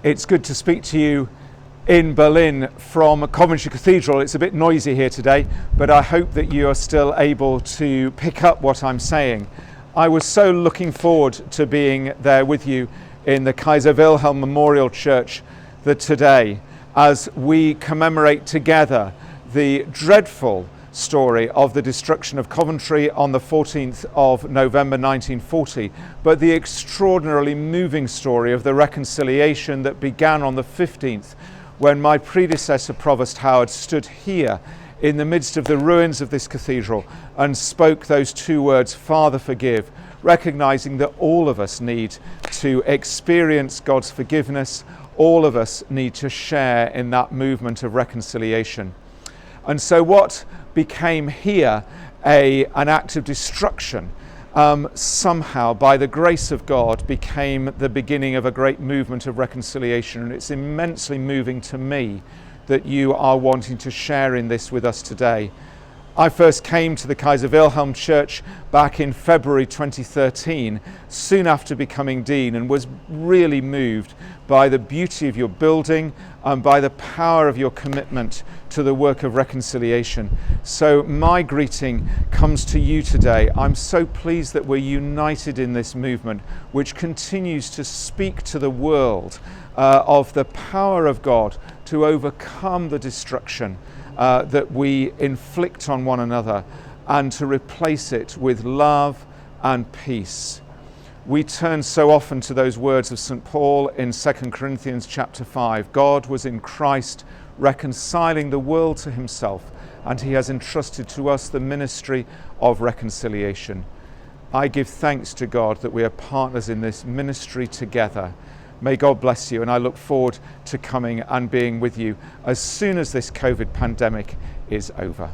It's good to speak to you in Berlin from Coventry Cathedral. It's a bit noisy here today, but I hope that you are still able to pick up what I'm saying. I was so looking forward to being there with you in the Kaiser Wilhelm Memorial Church today as we commemorate together the dreadful story of the destruction of Coventry on the 14th of November 1940, but the extraordinarily moving story of the reconciliation that began on the 15th when my predecessor, Provost Howard, stood here in the midst of the ruins of this cathedral and spoke those two words, Father, forgive, recognizing that all of us need to experience God's forgiveness. All of us need to share in that movement of reconciliation. And so what became here an act of destruction somehow, by the grace of God, became the beginning of a great movement of reconciliation. And it's immensely moving to me that you are wanting to share in this with us today. I first came to the Kaiser Wilhelm Church back in February 2013, soon after becoming dean, and was really moved by the beauty of your building and by the power of your commitment to the work of reconciliation. So my greeting comes to you today. I'm so pleased that we're united in this movement, which continues to speak to the world of the power of God to overcome the destruction that we inflict on one another and to replace it with love and peace. We turn so often to those words of St. Paul in 2 Corinthians chapter 5. God was in Christ reconciling the world to himself, and he has entrusted to us the ministry of reconciliation. I give thanks to God that we are partners in this ministry together. May God bless you, and I look forward to coming and being with you as soon as this COVID pandemic is over.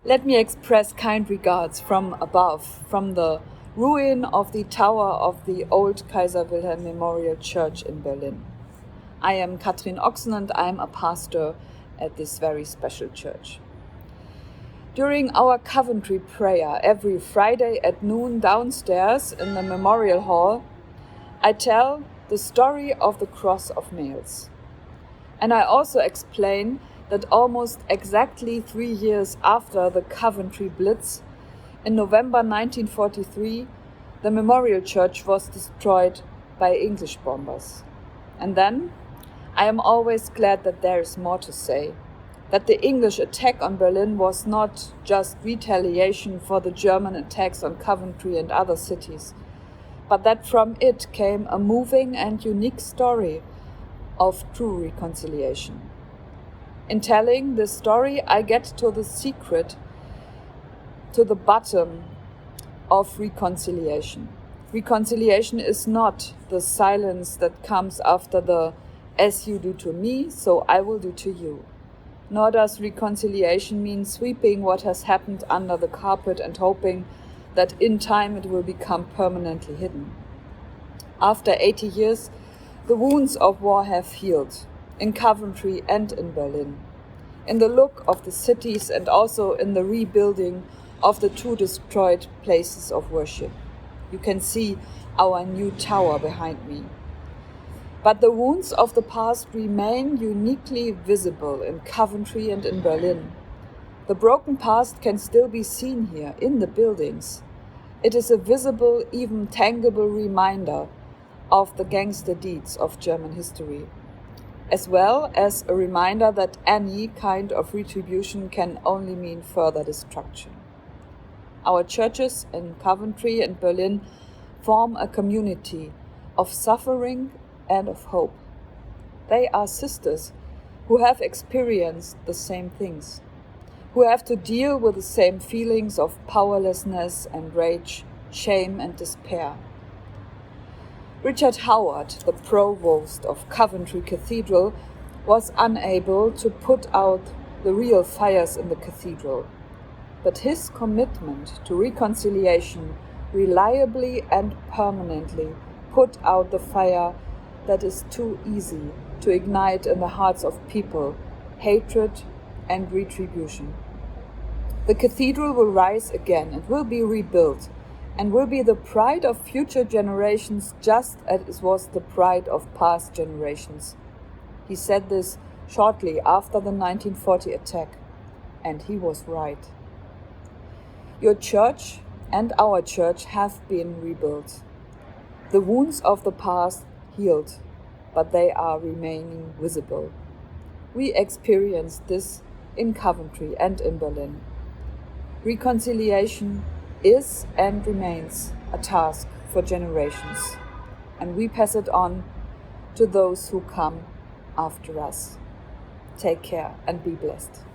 Let me express kind regards from above, from the ruin of the tower of the old Kaiser Wilhelm Memorial Church in Berlin. I am Kathrin Oxen and I am a pastor at this very special church. During our Coventry prayer every Friday at noon downstairs in the Memorial Hall, I tell the story of the cross of nails. And I also explain that almost exactly 3 years after the Coventry Blitz, in November 1943, the Memorial Church was destroyed by English bombers. And then, I am always glad that there is more to say. That the English attack on Berlin was not just retaliation for the German attacks on Coventry and other cities, but that from it came a moving and unique story of true reconciliation. In telling this story, I get to the secret, to the bottom of reconciliation. Reconciliation is not the silence that comes after the "as you do to me, so I will do to you." Nor does reconciliation mean sweeping what has happened under the carpet and hoping that in time it will become permanently hidden. After 80 years, the wounds of war have healed, in Coventry and in Berlin, in the look of the cities and also in the rebuilding of the two destroyed places of worship. You can see our new tower behind me. But the wounds of the past remain uniquely visible in Coventry and in Berlin. The broken past can still be seen here in the buildings. It is a visible, even tangible reminder of the gangster deeds of German history, as well as a reminder that any kind of retribution can only mean further destruction. Our churches in Coventry and Berlin form a community of suffering and of hope. They are sisters who have experienced the same things, who have to deal with the same feelings of powerlessness and rage, shame and despair. Richard Howard, the provost of Coventry Cathedral, was unable to put out the real fires in the cathedral, but his commitment to reconciliation reliably and permanently put out the fire that is too easy to ignite in the hearts of people, hatred and retribution. The cathedral will rise again and will be rebuilt and will be the pride of future generations just as it was the pride of past generations. He said this shortly after the 1940 attack, and he was right. Your church and our church have been rebuilt. The wounds of the past healed, but they are remaining visible. We experienced this in Coventry and in Berlin. Reconciliation is and remains a task for generations, and we pass it on to those who come after us. Take care and be blessed.